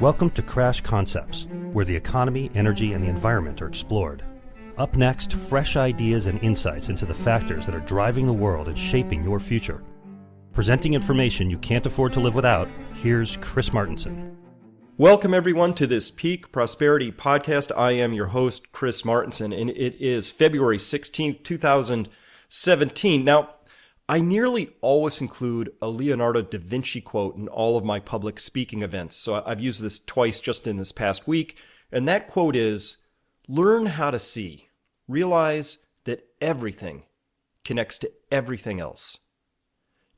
Welcome to Crash Concepts, where the economy, energy, and the environment are explored. Up next, fresh ideas and insights into the factors that are driving the world and shaping your future. Presenting information you can't afford to live without, here's Chris Martenson. Welcome, everyone, to this Peak Prosperity podcast. I am your host, Chris Martenson, and it is February 16th, 2017. Now, I nearly always include a Leonardo da Vinci quote in all of my public speaking events. So I've used this twice just in this past week. And that quote is, learn how to see. Realize that everything connects to everything else.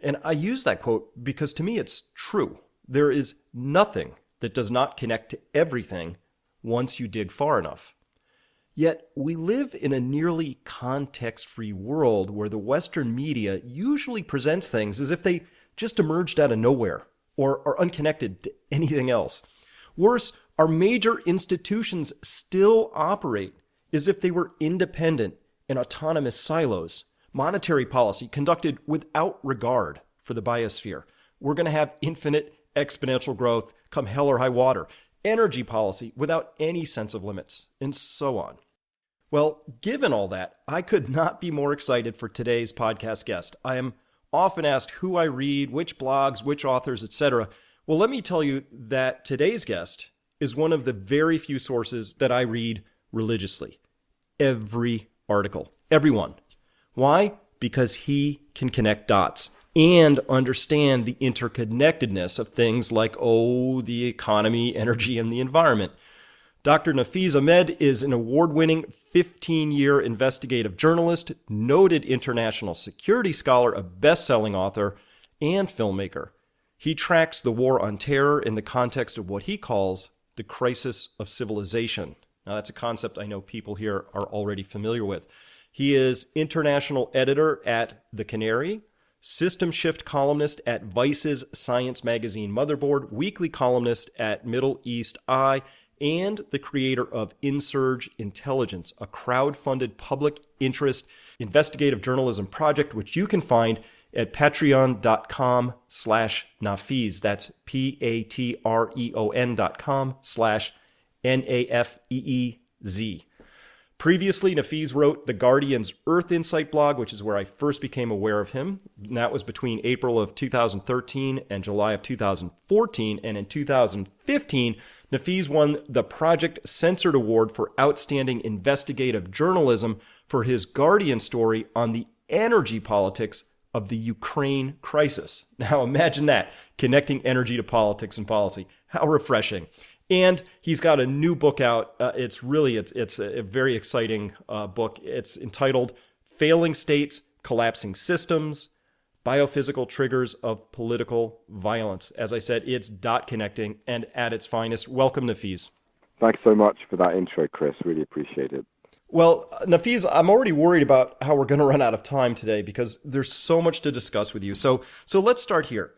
And I use that quote because to me it's true. There is nothing that does not connect to everything once you dig far enough. Yet we live in a nearly context-free world where the Western media usually presents things as if they just emerged out of nowhere or are unconnected to anything else. Worse, our major institutions still operate as if they were independent and autonomous silos. Monetary policy conducted without regard for the biosphere. We're going to have infinite exponential growth come hell or high water. Energy policy without any sense of limits, and so on. Well, given all that, I could not be more excited for today's podcast guest. I am often asked who I read, which blogs, which authors, etc. Well, let me tell you that today's guest is one of the very few sources that I read religiously. Every article, every one. Why? Because he can connect dots and understand the interconnectedness of things like, the economy, energy, and the environment. Dr. Nafeez Ahmed is an award-winning 15-year investigative journalist, noted international security scholar, a best-selling author, and filmmaker. He tracks the war on terror in the context of what he calls the crisis of civilization. Now, that's a concept I know people here are already familiar with. He is international editor at The Canary, system shift columnist at Vice's science magazine Motherboard, weekly columnist at Middle East Eye, and the creator of Insurge Intelligence, a crowd-funded public interest investigative journalism project, which you can find at patreon.com/Nafeez. That's patreon.com/Nafeez. Previously, Nafeez wrote The Guardian's Earth Insight blog, which is where I first became aware of him. And that was between April of 2013 and July of 2014. And in 2015, Nafeez won the Project Censored Award for Outstanding Investigative Journalism for his Guardian story on the energy politics of the Ukraine crisis. Now imagine that, connecting energy to politics and policy. How refreshing. And he's got a new book out. It's a very exciting book. It's entitled Failing States, Collapsing Systems, Biophysical Triggers of Political Violence. As I said, it's dot connecting and at its finest. Welcome, Nafeez. Thanks so much for that intro, Chris. Really appreciate it. Well, Nafeez, I'm already worried about how we're going to run out of time today because there's so much to discuss with you. So let's start here.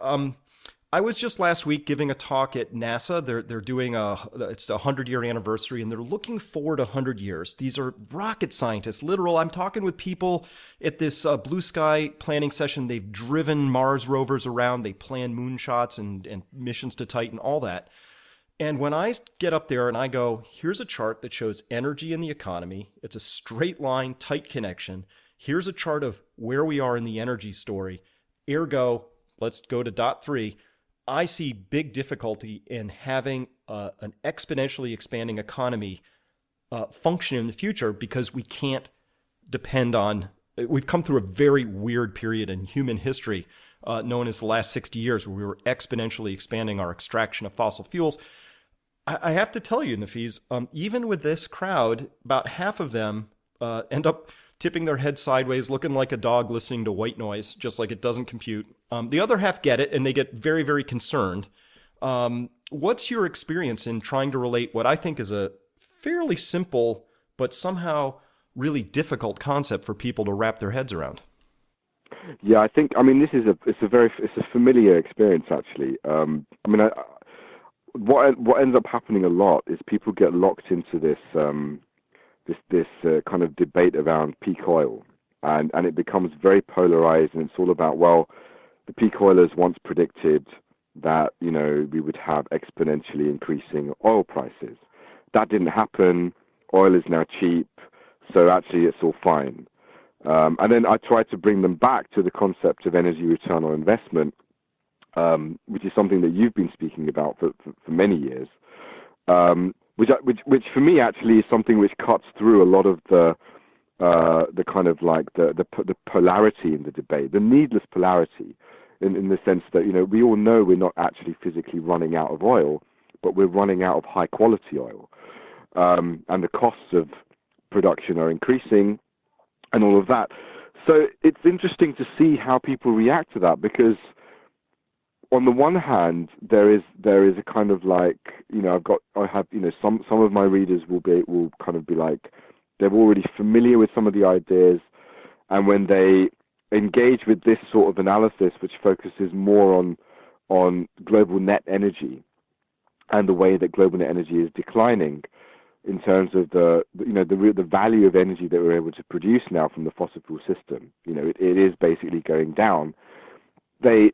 I was just last week giving a talk at NASA. They're doing it's a 100-year anniversary, and they're looking forward 100 years. These are rocket scientists, literal. I'm talking with people at this blue sky planning session. They've driven Mars rovers around. They plan moonshots and missions to Titan, all that. And when I get up there and I go, here's a chart that shows energy in the economy. It's a straight line, tight connection. Here's a chart of where we are in the energy story. Ergo, let's go to dot 3. I see big difficulty in having an exponentially expanding economy function in the future because we can't depend on, we've come through a very weird period in human history known as the last 60 years where we were exponentially expanding our extraction of fossil fuels. I have to tell you, Nafeez, even with this crowd, about half of them end up tipping their head sideways, looking like a dog listening to white noise, just like it doesn't compute. The other half get it, and they get very, very concerned. What's your experience in trying to relate what I think is a fairly simple but somehow really difficult concept for people to wrap their heads around? Yeah, this is a familiar experience actually. What ends up happening a lot is people get locked into this kind of debate around peak oil, and it becomes very polarized, and it's all about, well, the peak oilers once predicted that, we would have exponentially increasing oil prices. That didn't happen. Oil is now cheap, so actually it's all fine. And then I tried to bring them back to the concept of energy return on investment, which is something that you've been speaking about for many years, which for me actually is something which cuts through a lot of the kind of like the polarity in the debate, the needless polarity, in the sense that, we all know we're not actually physically running out of oil, but we're running out of high quality oil. And the costs of production are increasing and all of that. So it's interesting to see how people react to that, because on the one hand, there is a kind of like, some of my readers will kind of be like, they're already familiar with some of the ideas, and when they engage with this sort of analysis, which focuses more on global net energy and the way that global net energy is declining in terms of the value of energy that we're able to produce now from the fossil fuel system, it is basically going down. They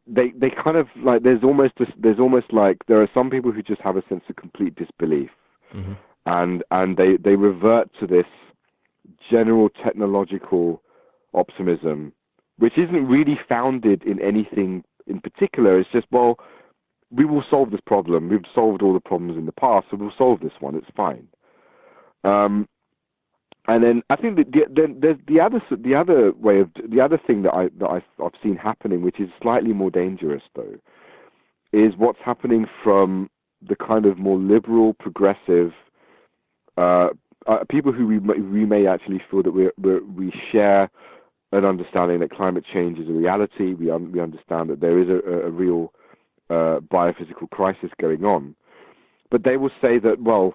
kind of like, there's almost like, there are some people who just have a sense of complete disbelief, mm-hmm. and they revert to this general technological optimism, which isn't really founded in anything in particular. It's just, well, we will solve this problem. We've solved all the problems in the past, so we'll solve this one. It's fine. And then I think that there's the other thing that I've seen happening, which is slightly more dangerous though, is what's happening from the kind of more liberal, progressive people who we may actually feel that we share an understanding that climate change is a reality. We understand that there is a real biophysical crisis going on, but they will say that, well,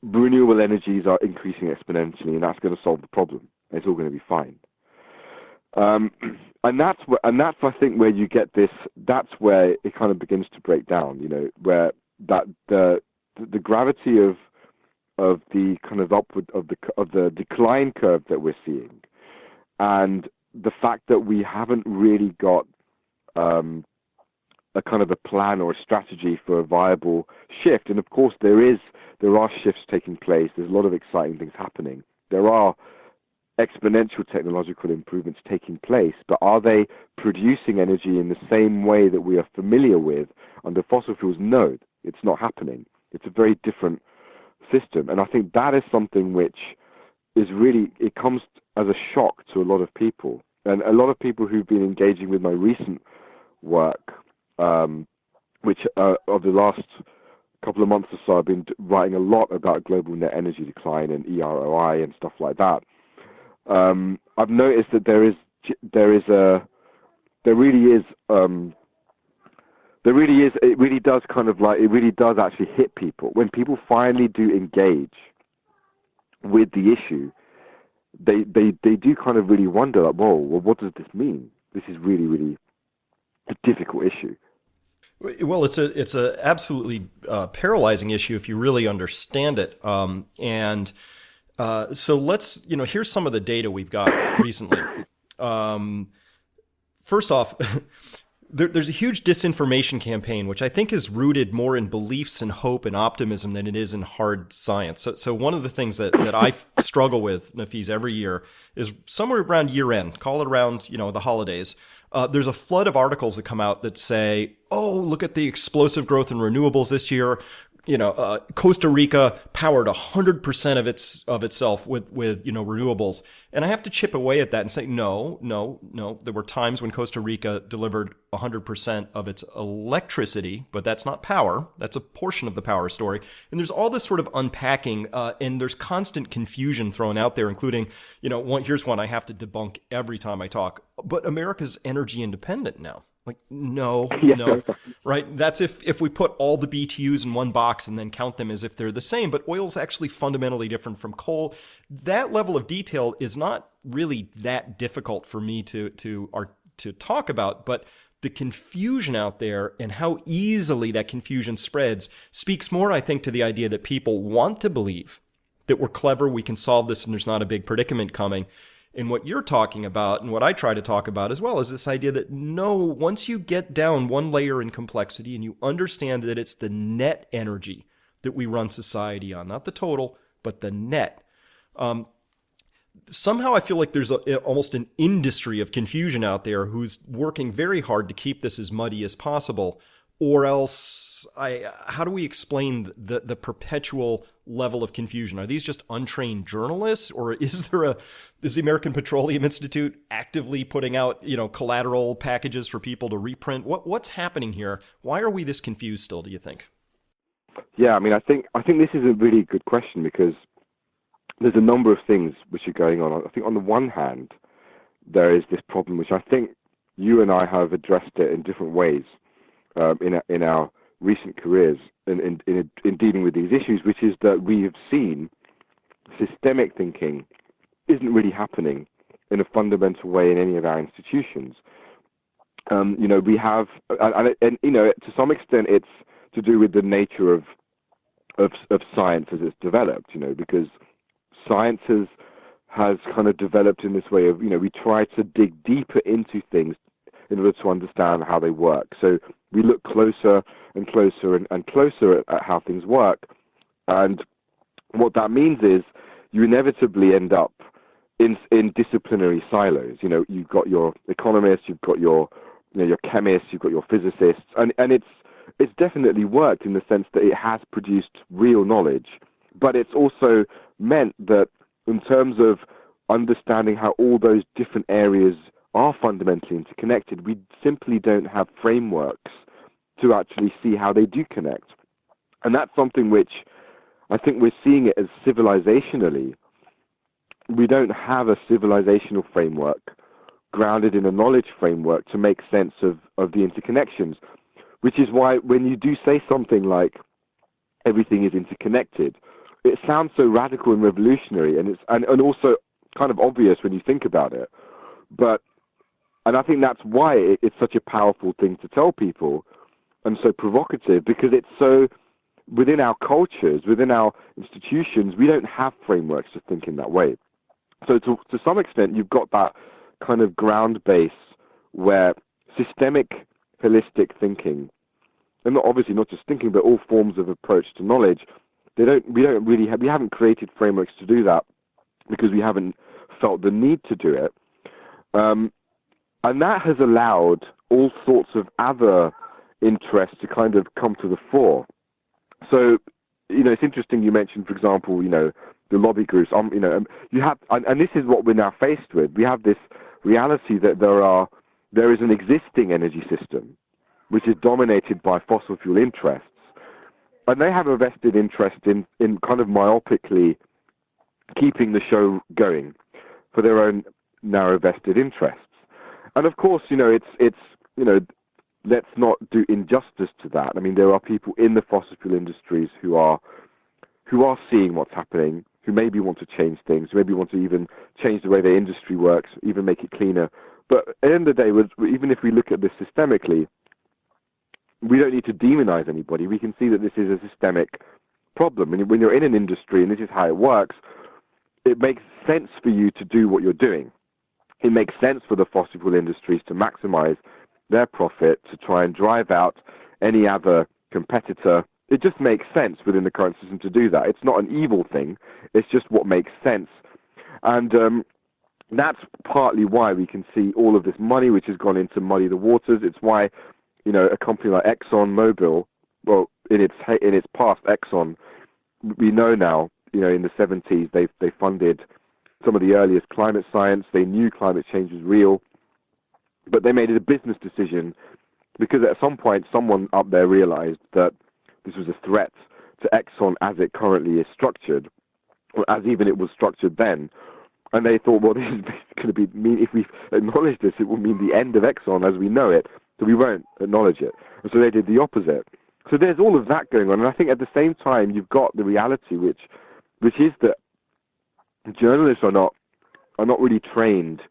renewable energies are increasing exponentially, and that's going to solve the problem. It's all going to be fine. And that's I think where you get this. That's where it kind of begins to break down. Where that the gravity of the kind of upward of the decline curve that we're seeing, and the fact that we haven't really got a kind of a plan or a strategy for a viable shift. And of course, there are shifts taking place. There's a lot of exciting things happening. There are exponential technological improvements taking place, but are they producing energy in the same way that we are familiar with under fossil fuels? No, it's not happening. It's a very different system. And I think that is something which is really, it comes as a shock to a lot of people. And a lot of people who've been engaging with my recent work, which of the last couple of months or so, I've been writing a lot about global net energy decline and EROI and stuff like that. I've noticed that it really does actually hit people when people finally do engage with the issue. They do kind of really wonder, like, whoa, well, what does this mean? This is really, really a difficult issue. Well, it's a absolutely paralyzing issue if you really understand it. So let's, here's some of the data we've got recently. First off, there's a huge disinformation campaign, which I think is rooted more in beliefs and hope and optimism than it is in hard science. So one of the things that I struggle with, Nafeez, every year is somewhere around year end, call it around, the holidays. There's a flood of articles that come out that say, oh, look at the explosive growth in renewables this year. Costa Rica powered 100% of itself with renewables. And I have to chip away at that and say, no. There were times when Costa Rica delivered 100% of its electricity, but that's not power. That's a portion of the power story. And there's all this sort of unpacking, and there's constant confusion thrown out there, including, here's one I have to debunk every time I talk. But America's energy independent now. Like, no, right? That's if we put all the BTUs in one box and then count them as if they're the same, but oil's actually fundamentally different from coal. That level of detail is not really that difficult for me to talk about, but the confusion out there and how easily that confusion spreads speaks more, I think, to the idea that people want to believe that we're clever, we can solve this, and there's not a big predicament coming. And what you're talking about, and what I try to talk about as well, is this idea that no, once you get down one layer in complexity and you understand that it's the net energy that we run society on, not the total, but the net. Somehow I feel like there's almost an industry of confusion out there who's working very hard to keep this as muddy as possible. Or else, how do we explain the perpetual level of confusion? Are these just untrained journalists, or is the American Petroleum Institute actively putting out, collateral packages for people to reprint? What's happening here? Why are we this confused still, do you think? Yeah, I mean, I think this is a really good question, because there's a number of things which are going on. I think on the one hand, there is this problem which I think you and I have addressed it in different ways in our recent careers in dealing with these issues, which is that we have seen systemic thinking isn't really happening in a fundamental way in any of our institutions. We have, and to some extent, it's to do with the nature of science as it's developed. Because science has kind of developed in this way of, we try to dig deeper into things in order to understand how they work. So we look closer and closer and closer at how things work. And what that means is you inevitably end up in disciplinary silos. You've got your economists, you've got your chemists, you've got your physicists, and it's definitely worked in the sense that it has produced real knowledge. But it's also meant that in terms of understanding how all those different areas are fundamentally interconnected, we simply don't have frameworks to actually see how they do connect. And that's something which I think we're seeing it as civilizationally. We don't have a civilizational framework grounded in a knowledge framework to make sense of the interconnections, which is why when you do say something like everything is interconnected, it sounds so radical and revolutionary, and also kind of obvious when you think about it. And I think that's why it's such a powerful thing to tell people, and so provocative, because it's so, within our cultures, within our institutions, we don't have frameworks to think in that way. So to some extent, you've got that kind of ground base where systemic, holistic thinking, and obviously not just thinking, but all forms of approach to knowledge, we haven't created frameworks to do that because we haven't felt the need to do it. And that has allowed all sorts of other interests to kind of come to the fore. So, it's interesting you mentioned, for example, the lobby groups. You have, and this is what we're now faced with. We have this reality that there is an existing energy system which is dominated by fossil fuel interests, and they have a vested interest in kind of myopically keeping the show going for their own narrow vested interests. And of course, it's let's not do injustice to that. I mean, there are people in the fossil fuel industries who are seeing what's happening, who maybe want to change things, who maybe want to even change the way their industry works, even make it cleaner. But at the end of the day, even if we look at this systemically, we don't need to demonize anybody. We can see that this is a systemic problem. And when you're in an industry, and this is how it works, it makes sense for you to do what you're doing. It makes sense for the fossil fuel industries to maximize their profit, to try and drive out any other competitor. It just makes sense within the current system to do that. It's not an evil thing. It's just what makes sense. And that's partly why we can see all of this money which has gone into muddy the waters. It's why, a company like ExxonMobil, well, in its past, Exxon, we know now, in the 70s, they funded some of the earliest climate science. They knew climate change was real, but they made it a business decision because at some point someone up there realized that this was a threat to Exxon as it currently is structured, or as even it was structured then. And they thought, well, this is going to mean if we acknowledge this, it will mean the end of Exxon as we know it, so we won't acknowledge it. And so they did the opposite. So there's all of that going on, and I think at the same time you've got the reality, which is that journalists are not really trained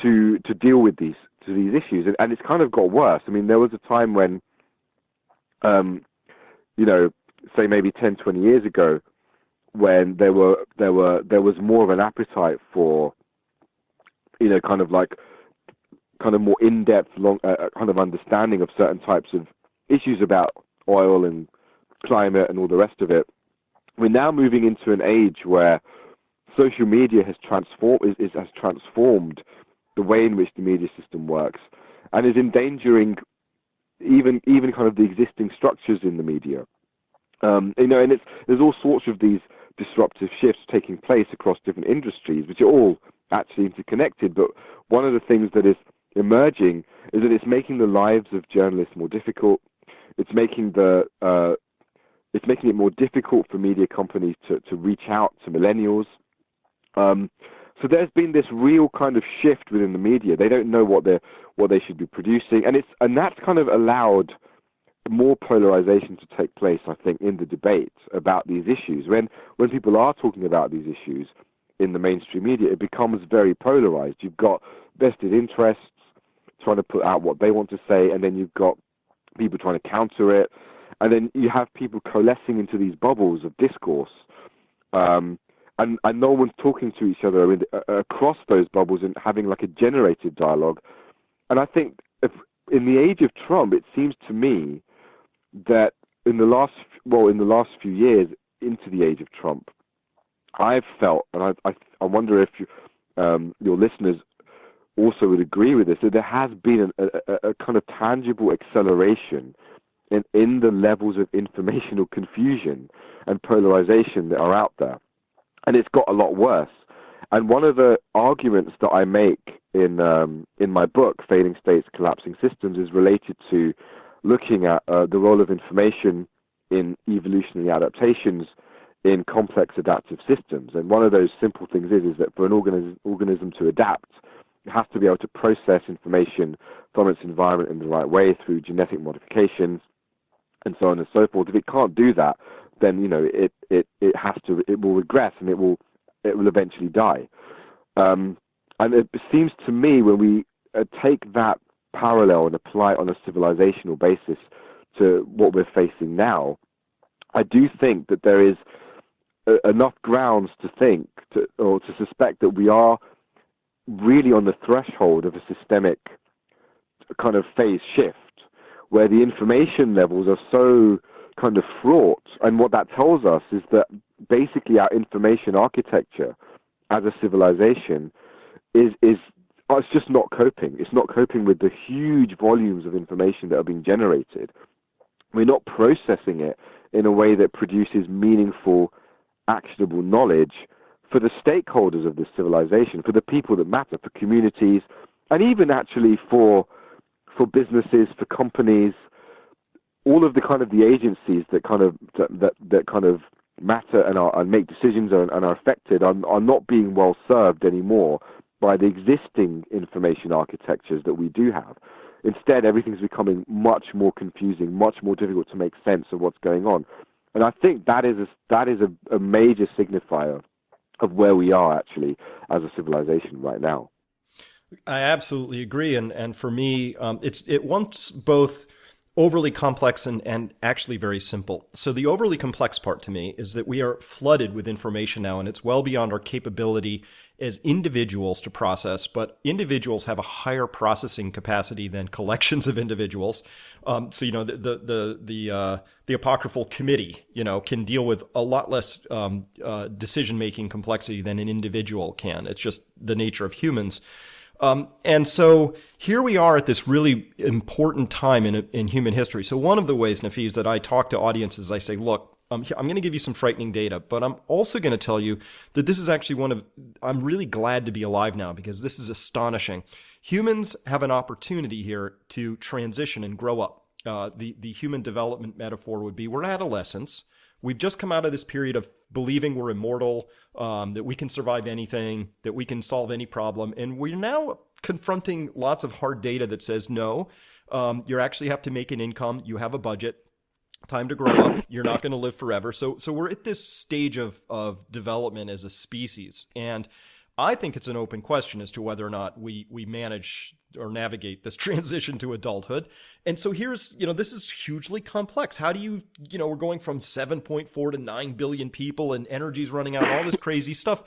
to deal with these issues, and it's kind of got worse. I mean, there was a time when, say maybe 10, 20 years ago, when there was more of an appetite for kind of like kind of more in-depth, long kind of understanding of certain types of issues about oil and climate and all the rest of it. We're now moving into an age where social media has transformed the way in which the media system works, and is endangering even kind of the existing structures in the media. And there's all sorts of these disruptive shifts taking place across different industries, which are all actually interconnected. But one of the things that is emerging is that it's making the lives of journalists more difficult. It's making it more difficult for media companies to reach out to millennials. So there's been this real kind of shift within the media. They don't know what they should be producing, and that's kind of allowed more polarization to take place, I think, in the debate about these issues. When people are talking about these issues in the mainstream media, it becomes very polarized. You've got vested interests trying to put out what they want to say, and then you've got people trying to counter it, and then you have people coalescing into these bubbles of discourse, and no one's talking to each other across those bubbles and having like a generated dialogue. And I think in the age of Trump, it seems to me that in the last few years into the age of Trump, I've felt, and I wonder if your listeners also would agree with this, that there has been a kind of tangible acceleration in the levels of informational confusion and polarization that are out there. And it's got a lot worse. And one of the arguments that I make in my book, Failing States, Collapsing Systems, is related to looking at the role of information in evolutionary adaptations in complex adaptive systems. And one of those simple things is that for an organism to adapt, it has to be able to process information from its environment in the right way through genetic modifications and so on and so forth. If it can't do that, then it will regress and it will eventually die. And it seems to me when we take that parallel and apply it on a civilizational basis to what we're facing now, I do think that there is enough grounds to think or to suspect that we are really on the threshold of a systemic kind of phase shift where the information levels are so kind of fraught. And what that tells us is that basically our information architecture as a civilization is it's just not coping. It's not coping with the huge volumes of information that are being generated. We're not processing it in a way that produces meaningful, actionable knowledge for the stakeholders of this civilization, for the people that matter, for communities, and even actually for businesses, for companies. All of the kind of the agencies that kind of matter and make decisions and are affected are not being well served anymore by the existing information architectures that we do have. Instead, everything's becoming much more confusing, much more difficult to make sense of what's going on. And I think that is a major signifier of where we are actually as a civilization right now. I absolutely agree. And for me, it wants both overly complex and actually very simple. So the overly complex part to me is that we are flooded with information now, and it's well beyond our capability as individuals to process, but individuals have a higher processing capacity than collections of individuals. So, the apocryphal committee, can deal with a lot less decision-making complexity than an individual can. It's just the nature of humans. And so here we are at this really important time in human history. So one of the ways, Nafeez, that I talk to audiences, I say, look, I'm going to give you some frightening data, but I'm also going to tell you that this is actually I'm really glad to be alive now because this is astonishing. Humans have an opportunity here to transition and grow up. The human development metaphor would be we're adolescents. We've just come out of this period of believing we're immortal, that we can survive anything, that we can solve any problem. And we're now confronting lots of hard data that says, no, you actually have to make an income. You have a budget. Time to grow up. You're not going to live forever. So we're at this stage of development as a species. And I think it's an open question as to whether or not we manage or navigate this transition to adulthood. And so here's, this is hugely complex. How do you, we're going from 7.4 to 9 billion people and energy's running out, all this crazy stuff.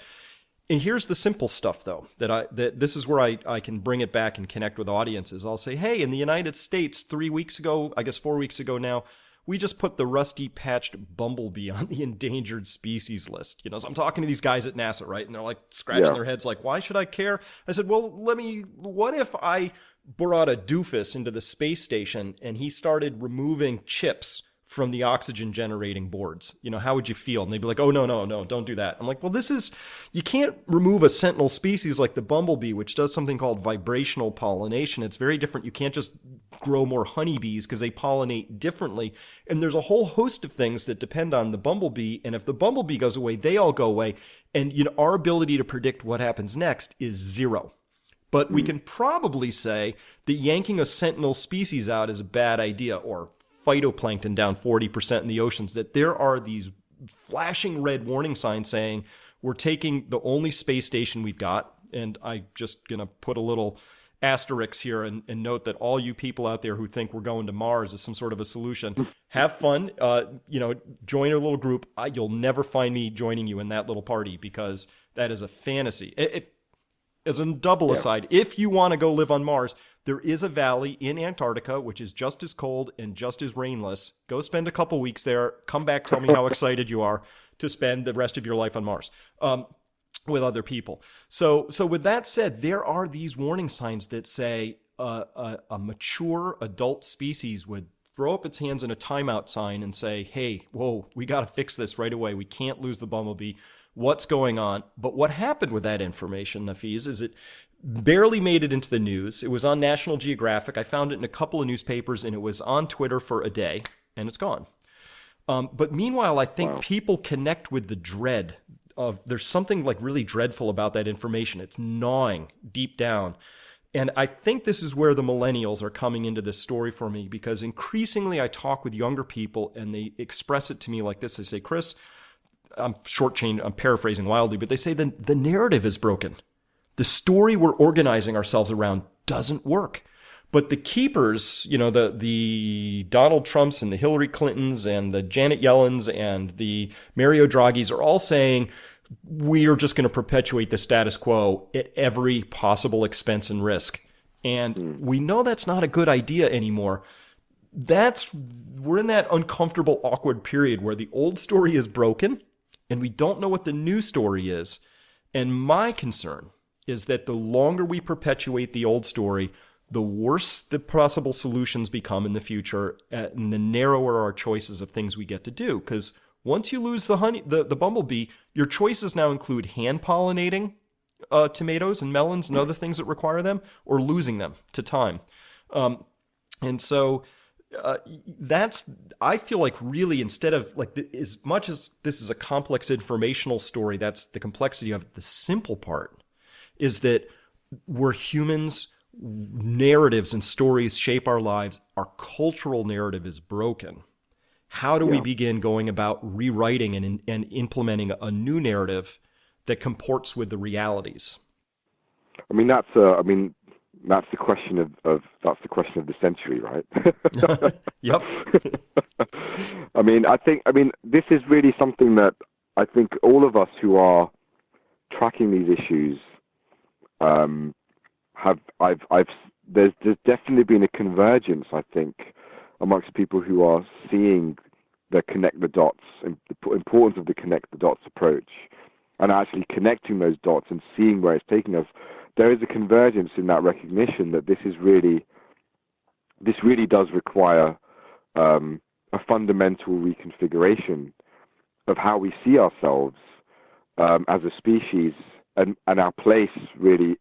And here's the simple stuff, though, that this is where I can bring it back and connect with audiences. I'll say, hey, in the United States, 3 weeks ago, I guess 4 weeks ago now, we just put the rusty patched bumblebee on the endangered species list. So I'm talking to these guys at NASA, right? And they're like scratching their heads like, why should I care? I said, well, what if I brought a doofus into the space station and he started removing chips from the oxygen generating boards? How would you feel? And they'd be like, oh, no, don't do that. I'm like, well, you can't remove a sentinel species like the bumblebee, which does something called vibrational pollination. It's very different. You can't just grow more honeybees because they pollinate differently. And there's a whole host of things that depend on the bumblebee. And if the bumblebee goes away, they all go away. And our ability to predict what happens next is zero. But we can probably say that yanking a sentinel species out is a bad idea, or phytoplankton down 40% in the oceans, that there are these flashing red warning signs saying we're taking the only space station we've got. And I'm just going to put a little asterisk here and note that all you people out there who think we're going to Mars is some sort of a solution, have fun, join a little group. You'll never find me joining you in that little party, because that is a fantasy. As a double aside, if you want to go live on Mars, there is a valley in Antarctica, which is just as cold and just as rainless. Go spend a couple weeks there. Come back, tell me how excited you are to spend the rest of your life on Mars with other people. So with that said, there are these warning signs that say a mature adult species would throw up its hands in a timeout sign and say, hey, whoa, we got to fix this right away. We can't lose the bumblebee. What's going on? But what happened with that information, Nafeez, is it barely made it into the news. It was on National Geographic. I found it in a couple of newspapers, and it was on Twitter for a day, and it's gone. But meanwhile, I think people connect with the dread of, there's something like really dreadful about that information. It's gnawing deep down. And I think this is where the millennials are coming into this story for me, because increasingly I talk with younger people and they express it to me like this. They say, Chris, I'm paraphrasing wildly, but they say the narrative is broken. The story we're organizing ourselves around doesn't work. But the keepers, the Donald Trumps and the Hillary Clintons and the Janet Yellens and the Mario Draghis are all saying, we are just going to perpetuate the status quo at every possible expense and risk. And we know that's not a good idea anymore. We're in that uncomfortable, awkward period where the old story is broken and we don't know what the new story is. And my concern is that the longer we perpetuate the old story, the worse the possible solutions become in the future, and the narrower our choices of things we get to do. Because once you lose the bumblebee, your choices now include hand pollinating tomatoes and melons and other things that require them, or losing them to time. And so I feel like really, instead of like, as much as this is a complex informational story, that's the complexity of it. The simple part is that we're humans. Narratives and stories shape our lives. Our cultural narrative is broken. How do we begin going about rewriting and implementing a new narrative that comports with the realities? I mean, that's the question of the century, right? Yep. I mean, this is really something that I think all of us who are tracking these issues there's definitely been a convergence, I think, amongst people who are seeing the connect the dots and the importance of the connect the dots approach, and actually connecting those dots and seeing where it's taking us. There is a convergence in that recognition that this really does require a fundamental reconfiguration of how we see ourselves as a species and our place really,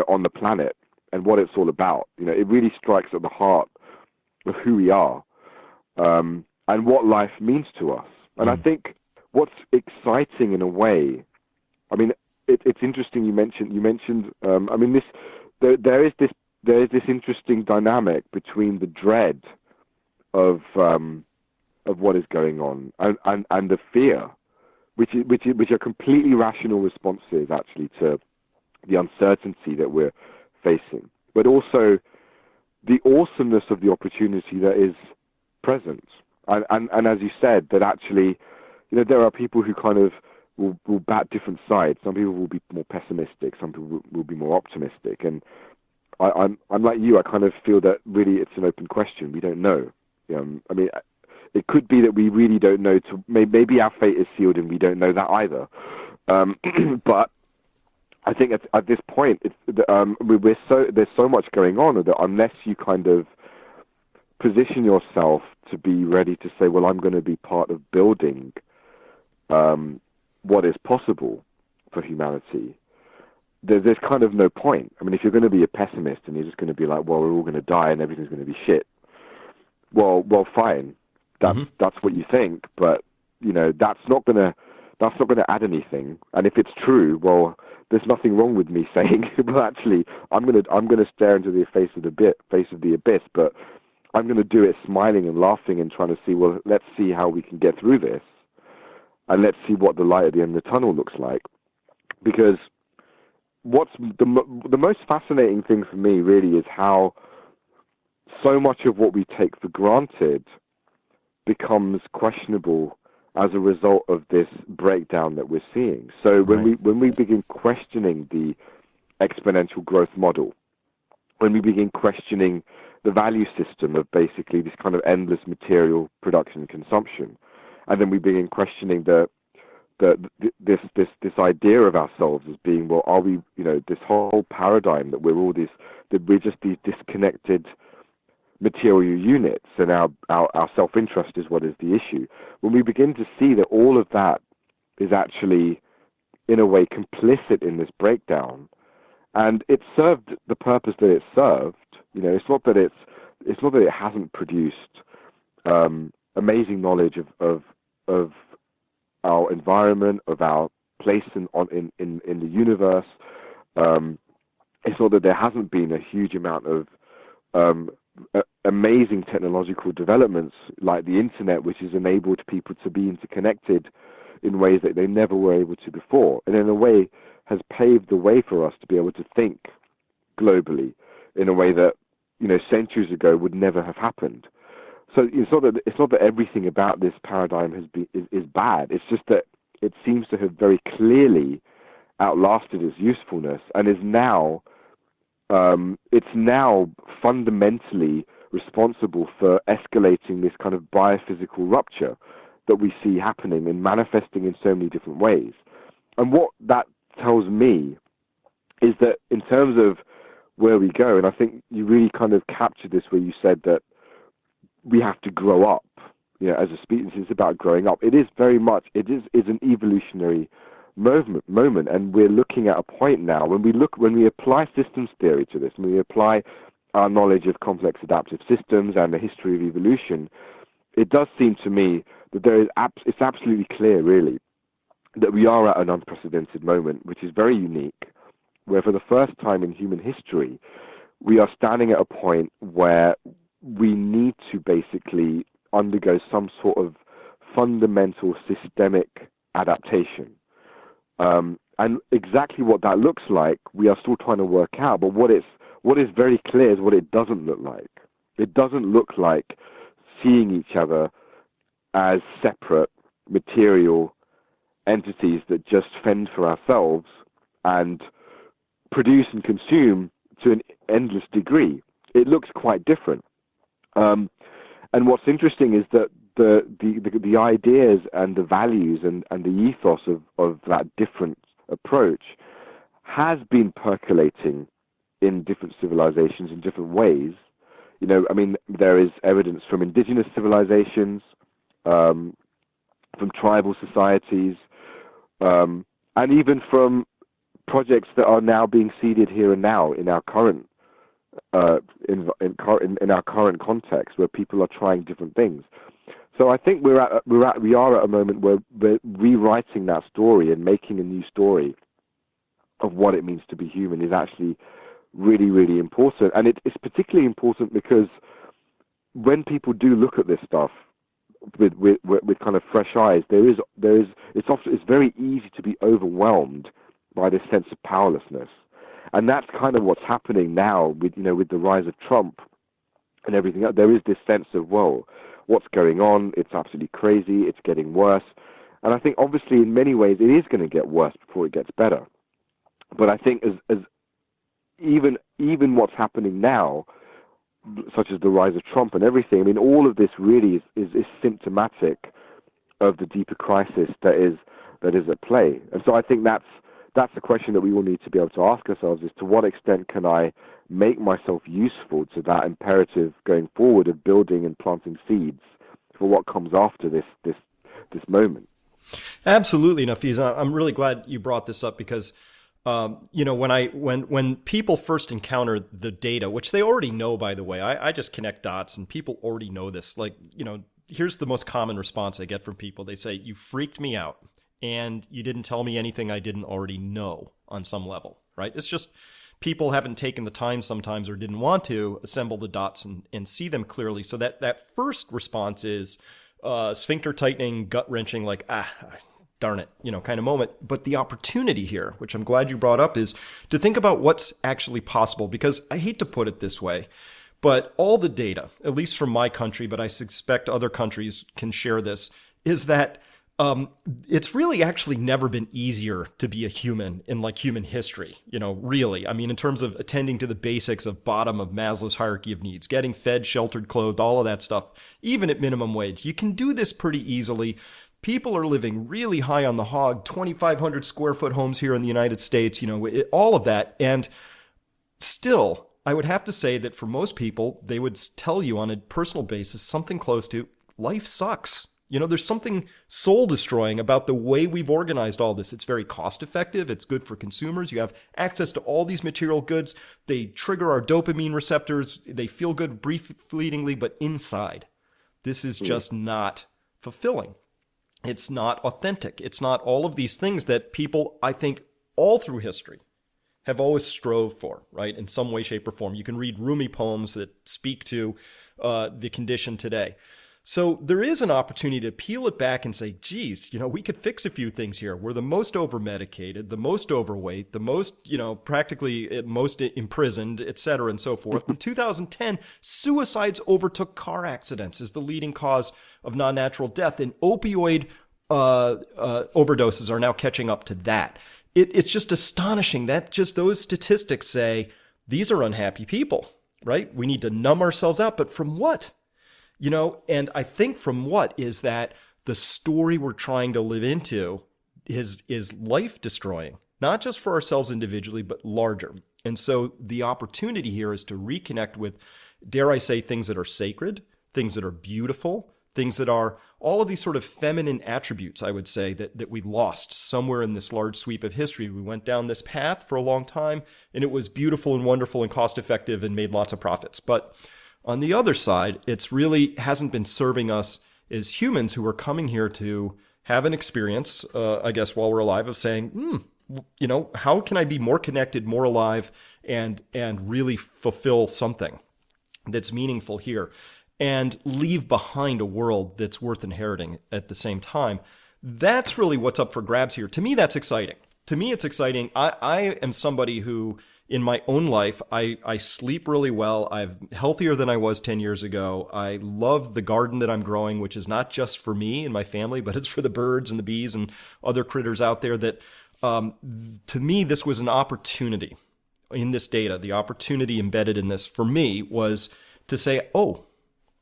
on the planet and what it's all about. It really strikes at the heart of who we are and what life means to us. And I think what's exciting in a way, I mean, it's interesting you mentioned there is this interesting dynamic between the dread of what is going on and the fear, which are completely rational responses actually to the uncertainty that we're facing, but also the awesomeness of the opportunity that is present. And as you said, that actually, there are people who kind of will bat different sides. Some people will be more pessimistic. Some people will be more optimistic. And I'm like you. I kind of feel that really it's an open question. We don't know. I mean, it could be that we really don't know. Maybe our fate is sealed and we don't know that either. But I think at this point, there's so much going on that unless you kind of position yourself to be ready to say, well, I'm going to be part of building what is possible for humanity, there's kind of no point. I mean, if you're going to be a pessimist and you're just going to be like, well, we're all going to die and everything's going to be shit, well, fine. That's what you think, but that's not going to add anything. And if it's true, well, there's nothing wrong with me saying, well, actually, I'm going to stare into the face of the abyss, but I'm going to do it smiling and laughing and trying to see, well, let's see how we can get through this, and let's see what the light at the end of the tunnel looks like. Because what's the most fascinating thing for me really is how so much of what we take for granted becomes questionable as a result of this breakdown that we're seeing. So when we begin questioning the exponential growth model, when we begin questioning the value system of basically this kind of endless material production and consumption, and then we begin questioning this idea of ourselves as being, well, are we, this whole paradigm that we're just these disconnected material units, and our self-interest is what is the issue. When we begin to see that all of that is actually, in a way, complicit in this breakdown, and it served the purpose that it served. It's not that it hasn't produced amazing knowledge of our environment, of our place in the universe. It's not that there hasn't been a huge amount of amazing technological developments like the internet, which has enabled people to be interconnected in ways that they never were able to before, and in a way has paved the way for us to be able to think globally in a way that centuries ago would never have happened. So it's not that everything about this paradigm is bad. It's just that it seems to have very clearly outlasted its usefulness and is now fundamentally responsible for escalating this kind of biophysical rupture that we see happening and manifesting in so many different ways. And what that tells me is that in terms of where we go, and I think you really kind of captured this where you said that we have to grow up, as a species. It's about growing up. It is very much, it is an evolutionary moment, and we're looking at a point now when we apply systems theory to this, when we apply our knowledge of complex adaptive systems and the history of evolution, it does seem to me that it's absolutely clear, really, that we are at an unprecedented moment, which is very unique, where for the first time in human history, we are standing at a point where we need to basically undergo some sort of fundamental systemic adaptation. And exactly what that looks like, we are still trying to work out. But what is very clear is what it doesn't look like. It doesn't look like seeing each other as separate material entities that just fend for ourselves and produce and consume to an endless degree. It looks quite different. And what's interesting is that the ideas and the values and the ethos of that different approach has been percolating in different civilizations in different ways. There is evidence from indigenous civilizations, from tribal societies, and even from projects that are now being seeded here and now in our current in our current context, where people are trying different things. So I think we are at a moment where we're rewriting that story and making a new story of what it means to be human is actually really, really important. And it's particularly important because when people do look at this stuff with kind of fresh eyes, it's very easy to be overwhelmed by this sense of powerlessness. And that's kind of what's happening now with the rise of Trump and everything else. There is this sense of, whoa, what's going on? It's absolutely crazy. It's getting worse. And I think obviously in many ways it is going to get worse before it gets better. But I think as even what's happening now, such as the rise of Trump and everything, I mean, all of this really is symptomatic of the deeper crisis that is at play. And so I think that's the question that we all need to be able to ask ourselves, is to what extent can I make myself useful to that imperative going forward of building and planting seeds for what comes after this moment. Absolutely, Nafeez. I'm really glad you brought this up because when people first encounter the data, which they already know, by the way, I just connect dots and people already know this. Like, here's the most common response I get from people. They say, you freaked me out and you didn't tell me anything I didn't already know on some level, right? It's just people haven't taken the time sometimes or didn't want to assemble the dots and see them clearly. So that first response is sphincter tightening, gut wrenching, like, darn it, kind of moment. But the opportunity here, which I'm glad you brought up, is to think about what's actually possible, because I hate to put it this way, but all the data, at least from my country, but I suspect other countries can share this, is that it's really actually never been easier to be a human in like human history, really. I mean, in terms of attending to the basics of bottom of Maslow's hierarchy of needs, getting fed, sheltered, clothed, all of that stuff, even at minimum wage. You can do this pretty easily. People are living really high on the hog, 2,500 square foot homes here in the United States, all of that. And still, I would have to say that for most people, they would tell you on a personal basis something close to life sucks. There's something soul destroying about the way we've organized all this. It's very cost effective. It's good for consumers. You have access to all these material goods. They trigger our dopamine receptors. They feel good fleetingly, but inside, this is just not fulfilling. It's not authentic. It's not all of these things that people, I think, all through history have always strove for, right? In some way, shape, or form. You can read Rumi poems that speak to the condition today. So there is an opportunity to peel it back and say, geez, we could fix a few things here. We're the most over-medicated, the most overweight, the most, practically most imprisoned, et cetera, and so forth. In 2010, suicides overtook car accidents as the leading cause of non-natural death, and opioid overdoses are now catching up to that. It's just astonishing that just those statistics say these are unhappy people, right? We need to numb ourselves out, but from what? And I think from what is that the story we're trying to live into is life destroying, not just for ourselves individually, but larger. And so the opportunity here is to reconnect with, dare I say, things that are sacred, things that are beautiful, things that are all of these sort of feminine attributes, I would say, that we lost somewhere in this large sweep of history. We went down this path for a long time, and it was beautiful and wonderful and cost effective and made lots of profits. But on the other side, it's really hasn't been serving us as humans who are coming here to have an experience, I guess, while we're alive, of saying, how can I be more connected, more alive, and really fulfill something that's meaningful here and leave behind a world that's worth inheriting at the same time? That's really what's up for grabs here. To me, that's exciting. To me, it's exciting. I am somebody who, in my own life, I sleep really well. I'm healthier than I was 10 years ago. I love the garden that I'm growing, which is not just for me and my family, but it's for the birds and the bees and other critters out there. That to me, this was an opportunity in this data. The opportunity embedded in this for me was to say, oh,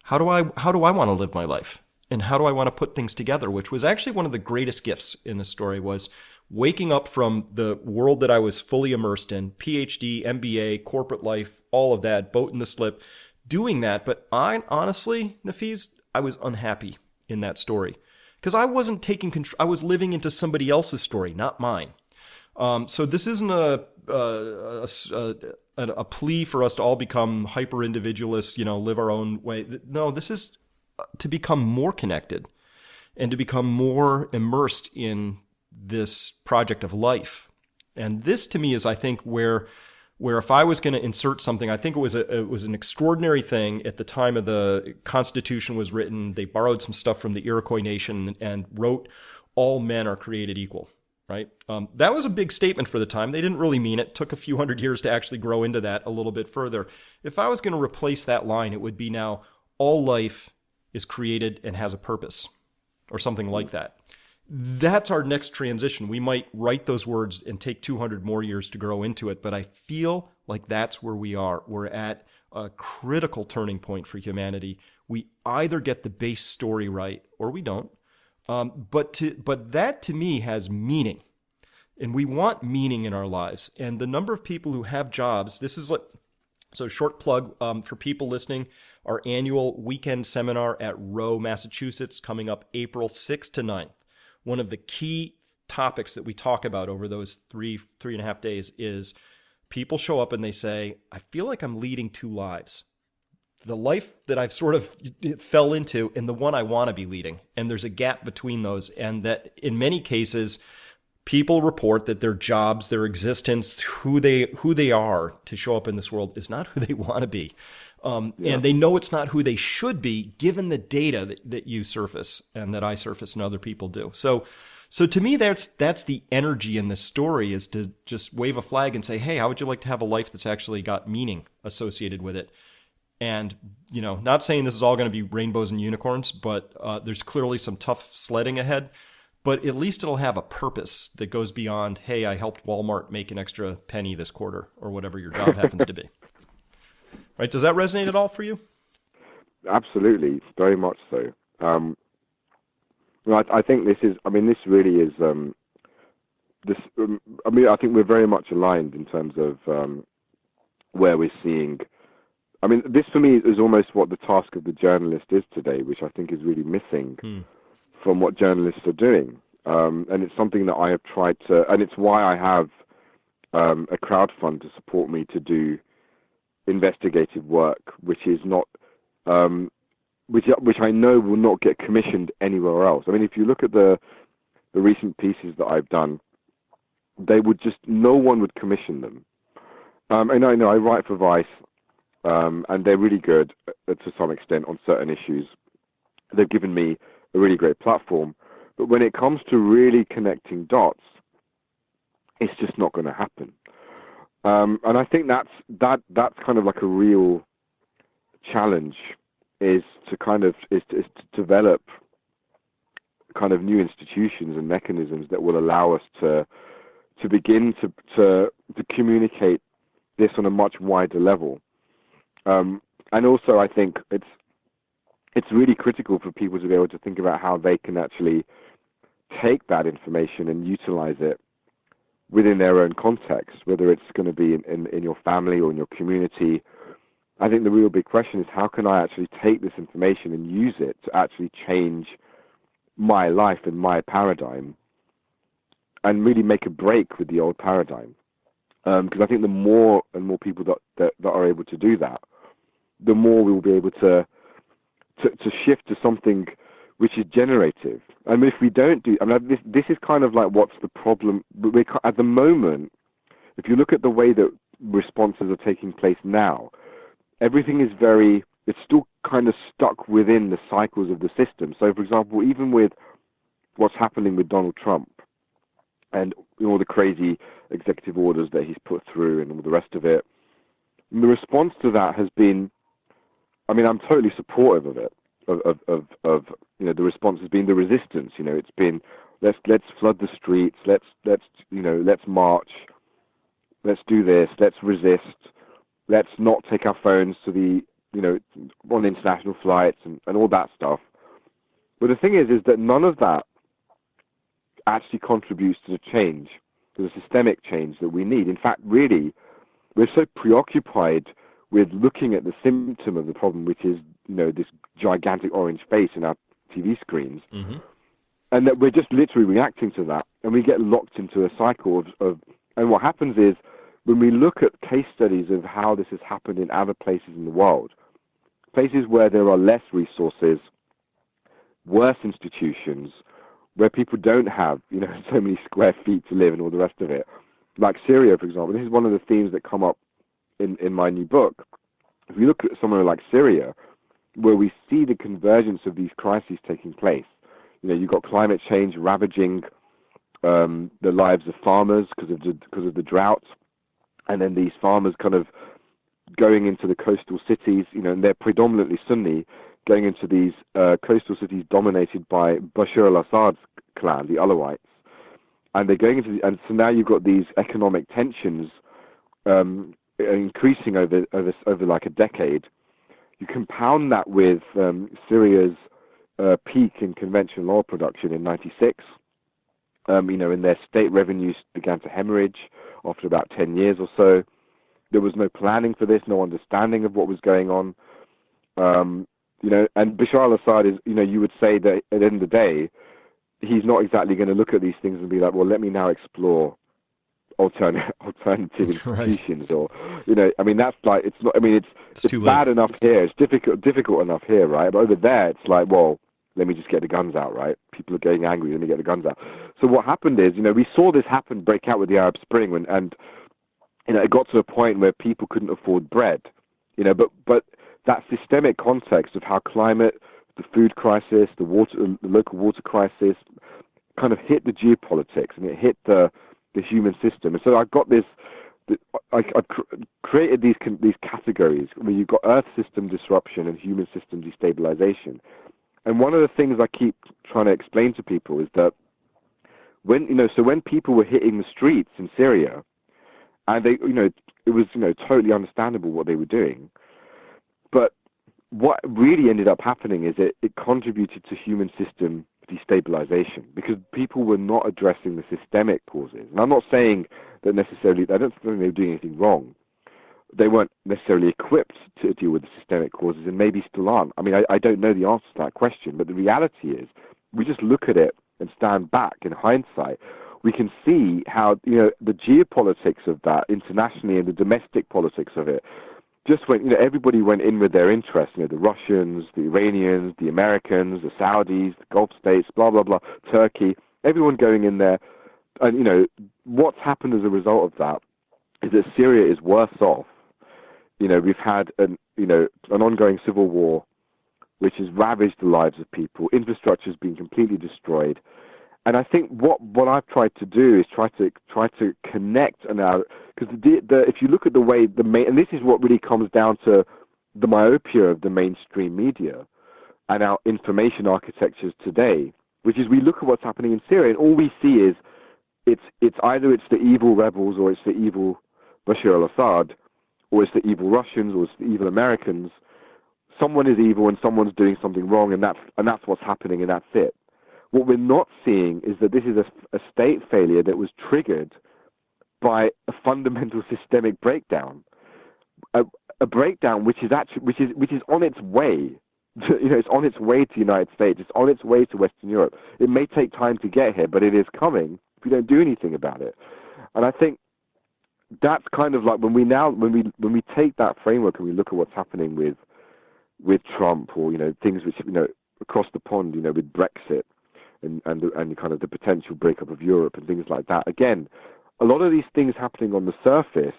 how do I want to live my life? And how do I want to put things together? Which was actually one of the greatest gifts in the story, was waking up from the world that I was fully immersed in, PhD, MBA, corporate life, all of that, boat in the slip, doing that. But I honestly, Nafeez, I was unhappy in that story because I wasn't taking control. I was living into somebody else's story, not mine. So this isn't a plea for us to all become hyper individualists, live our own way. No, this is to become more connected and to become more immersed in this project of life. And this to me is, I think, where if I was going to insert something, I think it was an extraordinary thing at the time of the Constitution was written. They borrowed some stuff from the Iroquois Nation and wrote, all men are created equal, right? That was a big statement for the time. They didn't really mean it. It took a few hundred years to actually grow into that a little bit further. If I was going to replace that line, it would be now, all life is created and has a purpose, or something like that. that's our next transition. We might write those words and take 200 more years to grow into it, but I feel like that's where we are. We're at a critical turning point for humanity. We either get the base story right or we don't. But that to me has meaning, and we want meaning in our lives. And the number of people who have jobs, this is like, so short plug for people listening, our annual weekend seminar at Rowe, Massachusetts, coming up April 6th to 9th. One of the key topics that we talk about over those three and a half days is people show up and they say, I feel like I'm leading two lives. The life that I've sort of fell into and the one I want to be leading. And there's a gap between those. And that in many cases, people report that their jobs, their existence, who they are to show up in this world is not who they want to be. And they know it's not who they should be, given the data that you surface and that I surface and other people do. So to me, that's the energy in this story, is to just wave a flag and say, hey, how would you like to have a life that's actually got meaning associated with it? And, not saying this is all going to be rainbows and unicorns, but there's clearly some tough sledding ahead. But at least it'll have a purpose that goes beyond, hey, I helped Walmart make an extra penny this quarter, or whatever your job happens to be. Right? Does that resonate at all for you? Absolutely, very much so. I think this really is, I think we're very much aligned in terms of where we're seeing. This for me is almost what the task of the journalist is today, which I think is really missing from what journalists are doing. And it's something that I have tried to, and it's why I have a crowd fund to support me to do investigative work, which is not, which I know will not get commissioned anywhere else. If you look at the recent pieces that I've done, no one would commission them. And I know I write for Vice, and they're really good to some extent on certain issues. They've given me a really great platform, but when it comes to really connecting dots, it's just not going to happen. And I think that's kind of like a real challenge, is to develop kind of new institutions and mechanisms that will allow us to begin to communicate this on a much wider level. And also, I think it's really critical for people to be able to think about how they can actually take that information and utilize it within their own context, whether it's going to be in your family or in your community. I think the real big question is, how can I actually take this information and use it to actually change my life and my paradigm, and really make a break with the old paradigm? Because I think the more and more people that are able to do that, the more we will be able to shift to something which is generative. If we don't do, this is kind of like, what's the problem? At the moment, if you look at the way that responses are taking place now, everything is it's still kind of stuck within the cycles of the system. So, for example, even with what's happening with Donald Trump and all the crazy executive orders that he's put through and all the rest of it, and the response to that has been, I'm totally supportive of it. The response has been the resistance. It's been, let's flood the streets, let's march, let's do this, let's resist, let's not take our phones to on international flights and all that stuff. But the thing is that none of that actually contributes to the change, to the systemic change that we need. In fact, really, we're so preoccupied with looking at the symptom of the problem, which is, this gigantic orange face in our TV screens, and that we're just literally reacting to that, and we get locked into a cycle of and what happens is, when we look at case studies of how this has happened in other places in the world, places where there are less resources, worse institutions, where people don't have, so many square feet to live and all the rest of it, like Syria, for example. This is one of the themes that come up in my new book. If you look at somewhere like Syria, where we see the convergence of these crises taking place, you've got climate change ravaging the lives of farmers because of the drought, and then these farmers kind of going into the coastal cities, and they're predominantly Sunni, going into these coastal cities dominated by Bashar al-Assad's clan, the Alawites, and they're going into and so now you've got these economic tensions increasing over like a decade. You compound that with Syria's peak in conventional oil production in '96. And their state revenues began to hemorrhage after about 10 years or so. There was no planning for this, no understanding of what was going on. And Bashar al-Assad is, you would say that at the end of the day, he's not exactly going to look at these things and be like, well, let me now explore alternative institutions, or that's like, it's not. I mean, it's bad enough here. It's difficult enough here, right? But over there, it's like, well, let me just get the guns out, right? People are getting angry. Let me get the guns out. So what happened is, we saw this break out with the Arab Spring, and it got to a point where people couldn't afford bread, But that systemic context of how climate, the food crisis, the local water crisis, kind of hit the geopolitics, and it hit the human system. And so I've got this. I've created these categories where you've got Earth system disruption and human system destabilization. And one of the things I keep trying to explain to people is that when people were hitting the streets in Syria, and they, it was, totally understandable what they were doing. But what really ended up happening is it contributed to human system destabilization, because people were not addressing the systemic causes. And I'm not saying that necessarily, I don't think they were doing anything wrong. They weren't necessarily equipped to deal with the systemic causes, and maybe still aren't. I mean, I don't know the answer to that question, but the reality is, we just look at it and stand back in hindsight. We can see how, the geopolitics of that internationally and the domestic politics of it, just when, everybody went in with their interests, the Russians, the Iranians, the Americans, the Saudis, the Gulf states, blah, blah, blah, Turkey, everyone going in there. And, what's happened as a result of that is that Syria is worse off. We've had an ongoing civil war, which has ravaged the lives of people. Infrastructure has been completely destroyed. And I think what I've tried to do is try to connect because if you look at the way and this is what really comes down to the myopia of the mainstream media and our information architectures today, which is we look at what's happening in Syria and all we see is it's either the evil rebels or it's the evil Bashar al-Assad, or it's the evil Russians, or it's the evil Americans. Someone is evil and someone's doing something wrong, and that's what's happening, and that's it. What we're not seeing is that this is a state failure that was triggered by a fundamental systemic breakdown, a breakdown which is on its way. It's on its way to the United States. It's on its way to Western Europe. It may take time to get here, but it is coming if we don't do anything about it. And I think that's kind of like when we take that framework and we look at what's happening with Trump, or things which across the pond, with Brexit and kind of the potential breakup of Europe and things like that. Again, a lot of these things happening on the surface,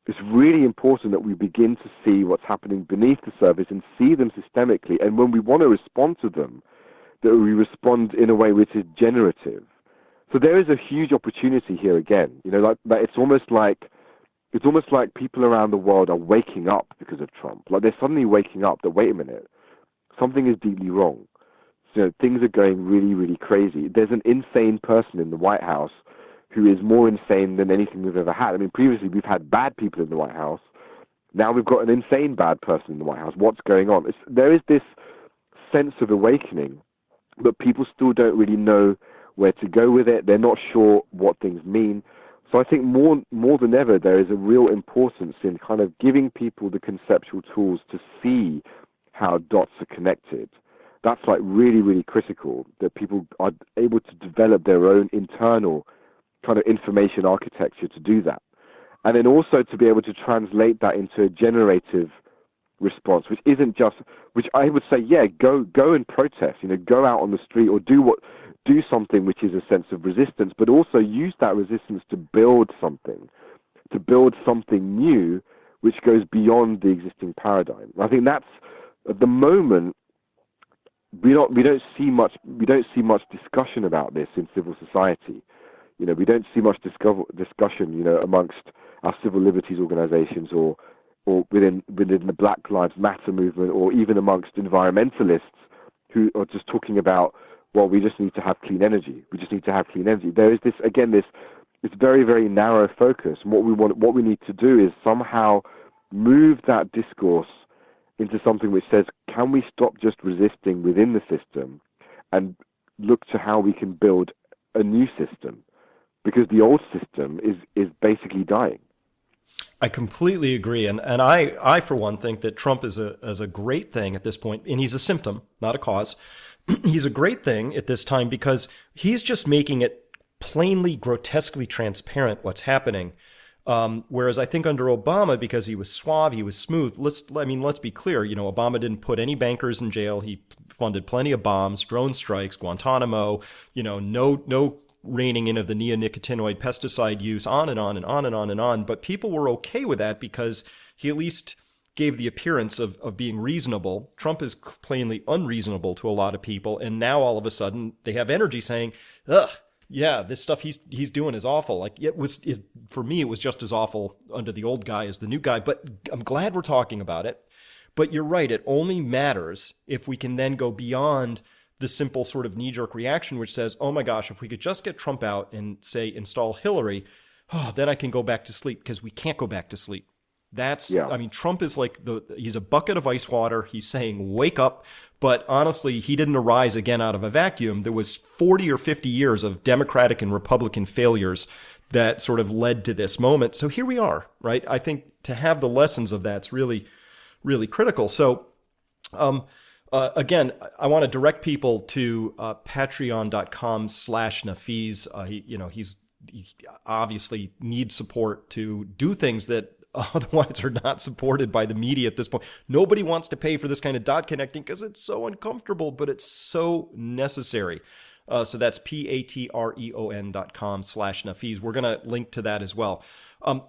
it's really important that we begin to see what's happening beneath the surface and see them systemically. And when we want to respond to them, that we respond in a way which is generative. So there is a huge opportunity here again. Like it's almost like people around the world are waking up because of Trump. Like they're suddenly waking up that, wait a minute, something is deeply wrong. So things are going really, really crazy. There's an insane person in the White House who is more insane than anything we've ever had. I mean, previously we've had bad people in the White House. Now we've got an insane bad person in the White House. What's going on? There is this sense of awakening, but people still don't really know where to go with it. They're not sure what things mean. So I think more than ever, there is a real importance in kind of giving people the conceptual tools to see how dots are connected. That's like really, really critical, that people are able to develop their own internal kind of information architecture to do that. And then also to be able to translate that into a generative response, which isn't just, which I would say, yeah, go and protest, go out on the street or do something which is a sense of resistance, but also use that resistance to build something new, which goes beyond the existing paradigm. I think that's, at the moment, we don't see much discussion about this in civil society. We don't see much discussion, amongst our civil liberties organizations or within the Black Lives Matter movement, or even amongst environmentalists who are just talking about well, we just need to have clean energy. We just need to have clean energy. There is this, again, this very, very narrow focus. And what we need to do is somehow move that discourse into something which says, can we stop just resisting within the system and look to how we can build a new system? Because the old system is basically dying. I completely agree. And I, for one, think that Trump is a great thing at this point, and he's a symptom, not a cause. He's a great thing at this time because he's just making it plainly, grotesquely transparent what's happening. Whereas I think under Obama, because he was suave, he was smooth. Let's be clear. Obama didn't put any bankers in jail. He funded plenty of bombs, drone strikes, Guantanamo. No reining in of the neonicotinoid pesticide use, on and on and on and on and on. But people were okay with that because he at least gave the appearance of being reasonable. Trump is plainly unreasonable to a lot of people, and now all of a sudden they have energy saying, ugh. Yeah, this stuff he's doing is awful. Like for me, it was just as awful under the old guy as the new guy. But I'm glad we're talking about it. But you're right; it only matters if we can then go beyond the simple sort of knee-jerk reaction, which says, "Oh my gosh, if we could just get Trump out and say install Hillary, then I can go back to sleep." Because we can't go back to sleep. Trump is like he's a bucket of ice water. He's saying, wake up. But honestly, he didn't arise again out of a vacuum. There was 40 or 50 years of Democratic and Republican failures that sort of led to this moment. So here we are, right? I think to have the lessons of that's really, really critical. So, again, I want to direct people to patreon.com/Nafeez. He obviously needs support to do things that otherwise are not supported by the media at this point. Nobody wants to pay for this kind of dot connecting because it's so uncomfortable, but it's so necessary. So that's patreon.com/Nafeez. We're going to link to that as well.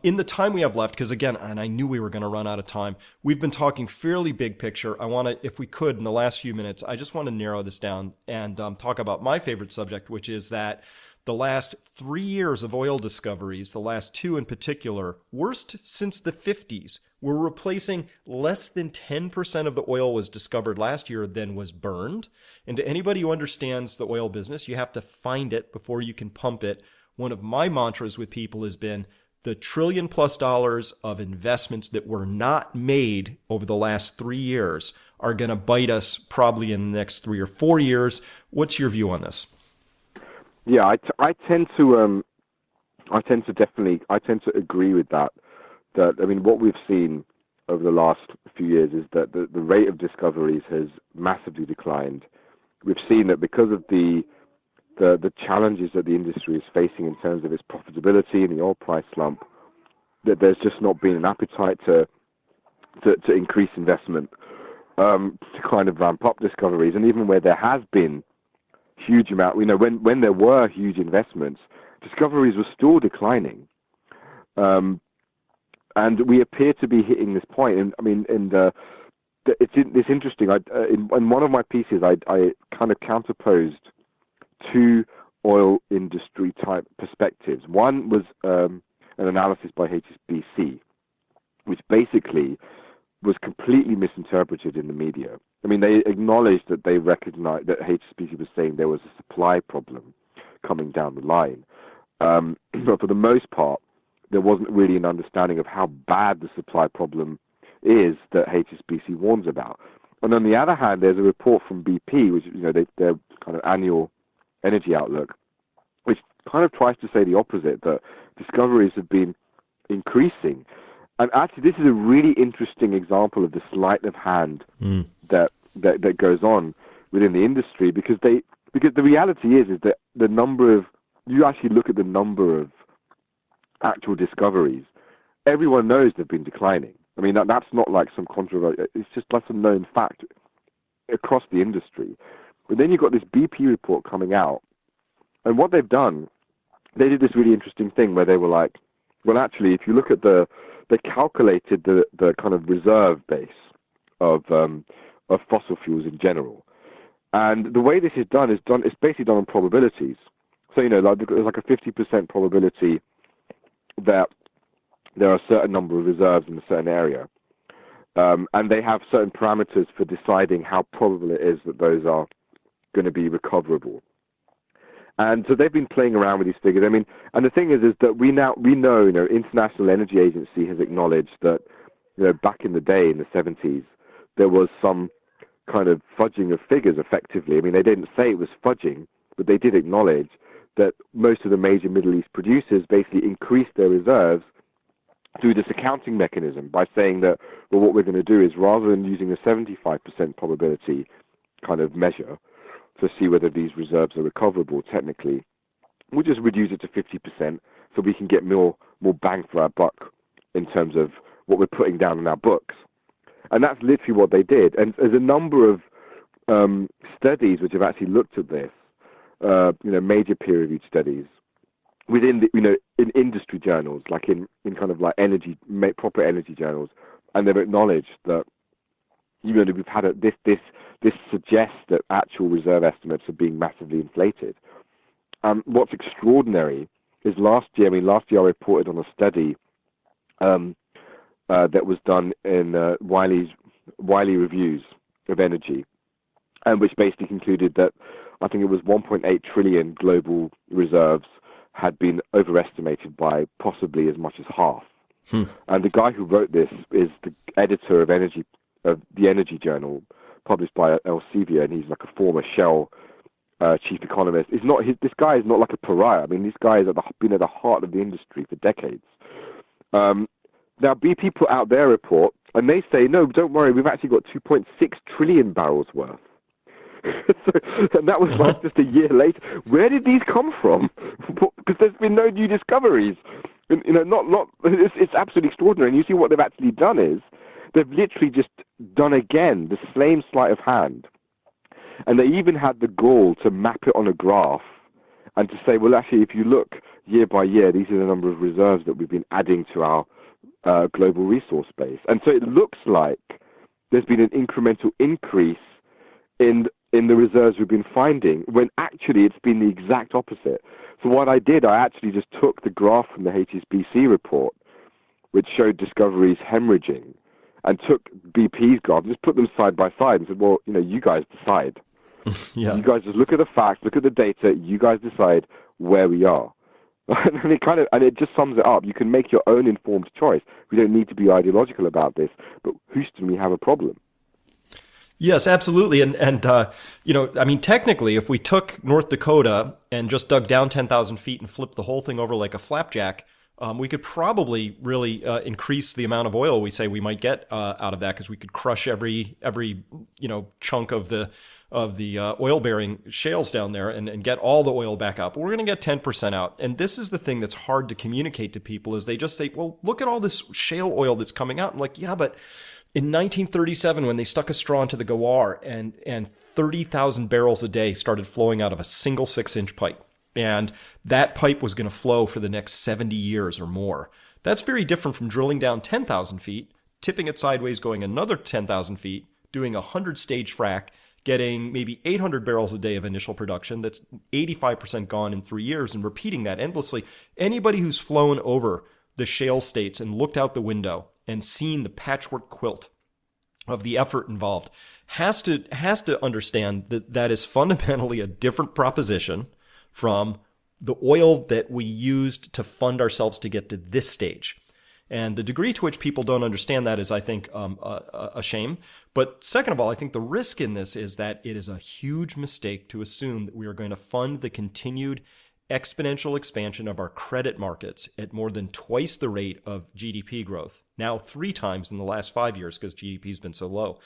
In the time we have left, because again, and I knew we were going to run out of time, we've been talking fairly big picture. I want to, if we could, in the last few minutes, I just want to narrow this down and talk about my favorite subject, which is that the last 3 years of oil discoveries, the last two in particular, worst since the 50s, we're replacing less than 10% of the oil was discovered last year than was burned. And to anybody who understands the oil business, you have to find it before you can pump it. One of my mantras with people has been the $1 trillion+ of investments that were not made over the last 3 years are going to bite us probably in the next 3 or 4 years. What's your view on this? Yeah, I tend to agree with that. What we've seen over the last few years is that the rate of discoveries has massively declined. We've seen that because of the challenges that the industry is facing in terms of its profitability and the oil price slump, that there's just not been an appetite to increase investment, to kind of ramp up discoveries. And even where there has been huge amount, when there were huge investments, discoveries were still declining. And we appear to be hitting this point. It's interesting. In one of my pieces, I kind of counterposed two oil industry type perspectives. One was an analysis by HSBC, which basically was completely misinterpreted in the media. They acknowledged that they recognized that HSBC was saying there was a supply problem coming down the line. But for the most part, there wasn't really an understanding of how bad the supply problem is that HSBC warns about. And on the other hand, there's a report from BP, which their kind of annual energy outlook, which kind of tries to say the opposite, that discoveries have been increasing. And actually, this is a really interesting example of the sleight of hand that goes on within the industry, because the reality is that the number of, you actually look at the number of actual discoveries, everyone knows they've been declining. That's not like some controversy. It's just like a known fact across the industry. But then you've got this BP report coming out, and what they've done, they did this really interesting thing where they were like, well, actually, if you look at they calculated the kind of reserve base of fossil fuels in general. And the way this is done, it's basically done on probabilities. So, there's like a 50% probability that there are a certain number of reserves in a certain area. And they have certain parameters for deciding how probable it is that those are going to be recoverable. And so they've been playing around with these figures. I mean, and the thing is that we know, International Energy Agency has acknowledged that, back in the day, in the 70s, there was some kind of fudging of figures, effectively. I mean, they didn't say it was fudging, but they did acknowledge that most of the major Middle East producers basically increased their reserves through this accounting mechanism by saying that, well, what we're going to do is, rather than using a 75% probability kind of measure to see whether these reserves are recoverable technically, we'll just reduce it to 50% so we can get more bang for our buck in terms of what we're putting down in our books. And that's literally what they did. And there's a number of studies which have actually looked at this, major peer-reviewed studies within the, in industry journals, like in kind of like proper energy journals, and they've acknowledged that we've had this suggests that actual reserve estimates are being massively inflated. What's extraordinary is last year I reported on a study that was done in Wiley Reviews of Energy, and which basically concluded that I think it was 1.8 trillion global reserves had been overestimated by possibly as much as half. And the guy who wrote this is the editor of the Energy Journal, published by Elsevier, and he's like a former Shell chief economist. This guy is not like a pariah. I mean, this guy has been at the heart of the industry for decades. Now, BP put out their report, and they say, no, don't worry, we've actually got 2.6 trillion barrels worth. And that was like just a year later. Where did these come from? Because there's been no new discoveries. It's absolutely extraordinary. And you see what they've actually done is they've literally just done again the same sleight of hand. And they even had the gall to map it on a graph and to say, well, actually, if you look year by year, these are the number of reserves that we've been adding to our global resource base. And so it looks like there's been an incremental increase in the reserves we've been finding, when actually it's been the exact opposite. So what I did, I actually just took the graph from the HSBC report, which showed discoveries hemorrhaging, and took BP's graph, just put them side by side and said, well, you guys decide. Yeah. You guys just look at the facts, look at the data, you guys decide where we are. And it just sums it up. You can make your own informed choice. We don't need to be ideological about this, but Houston, we have a problem. Yes, absolutely. And technically, if we took North Dakota and just dug down 10,000 feet and flipped the whole thing over like a flapjack, we could probably really increase the amount of oil we say we might get out of that, because we could crush every chunk of the oil-bearing shales down there and get all the oil back up. We're going to get 10% out. And this is the thing that's hard to communicate to people, is they just say, well, look at all this shale oil that's coming out. I'm like, yeah, but in 1937, when they stuck a straw into the Gawar and 30,000 barrels a day started flowing out of a single 6-inch pipe, and that pipe was going to flow for the next 70 years or more. That's very different from drilling down 10,000 feet, tipping it sideways, going another 10,000 feet, doing a 100-stage frac, getting maybe 800 barrels a day of initial production. That's 85% gone in 3 years, and repeating that endlessly. Anybody who's flown over the shale states and looked out the window and seen the patchwork quilt of the effort involved has to understand that that is fundamentally a different proposition from the oil that we used to fund ourselves to get to this stage. And the degree to which people don't understand that is, I think, a shame. But second of all, I think the risk in this is that it is a huge mistake to assume that we are going to fund the continued exponential expansion of our credit markets at more than twice the rate of GDP growth, now 3 times in the last 5 years because GDP has been so low,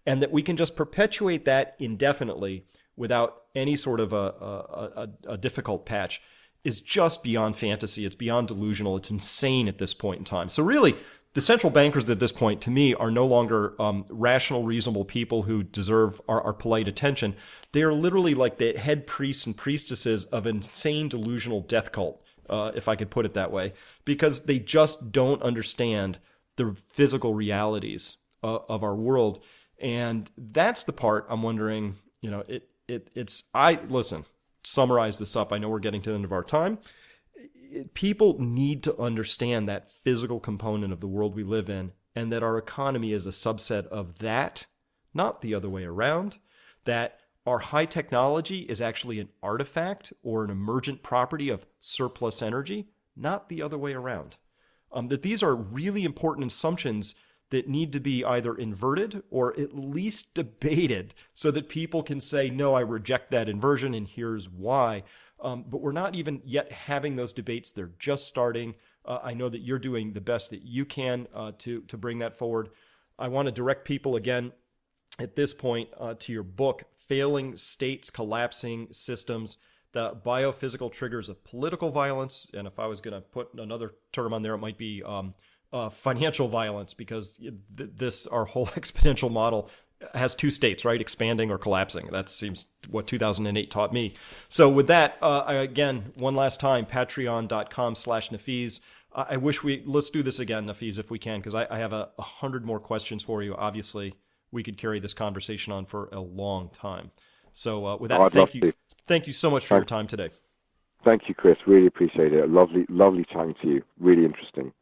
and that we can just perpetuate that indefinitely without any sort of a difficult patch is just beyond fantasy. It's beyond delusional. It's insane at this point in time. So really, the central bankers at this point, to me, are no longer rational, reasonable people who deserve our polite attention. They are literally like the head priests and priestesses of an insane, delusional death cult, if I could put it that way, because they just don't understand the physical realities of our world. And that's the part I'm wondering, summarize this up. I know we're getting to the end of our time. People need to understand that physical component of the world we live in, and that our economy is a subset of that, not the other way around, that our high technology is actually an artifact or an emergent property of surplus energy, not the other way around. That these are really important assumptions that need to be either inverted or at least debated so that people can say, no, I reject that inversion and here's why. But we're not even yet having those debates. They're just starting. I know that you're doing the best that you can to bring that forward. I want to direct people again at this point to your book, Failing States, Collapsing Systems, the Biophysical Triggers of Political Violence. And if I was going to put another term on there, it might be financial violence, because this, our whole exponential model has two states, right? Expanding or collapsing. That seems what 2008 taught me. So with that, again, one last time, patreon.com/Nafeez. I wish let's do this again, Nafeez, if we can, because I have 100 more questions for you. Obviously, we could carry this conversation on for a long time. So with that, thank you so much for your time today. Thank you, Chris. Really appreciate it. Lovely chatting to you. Really interesting.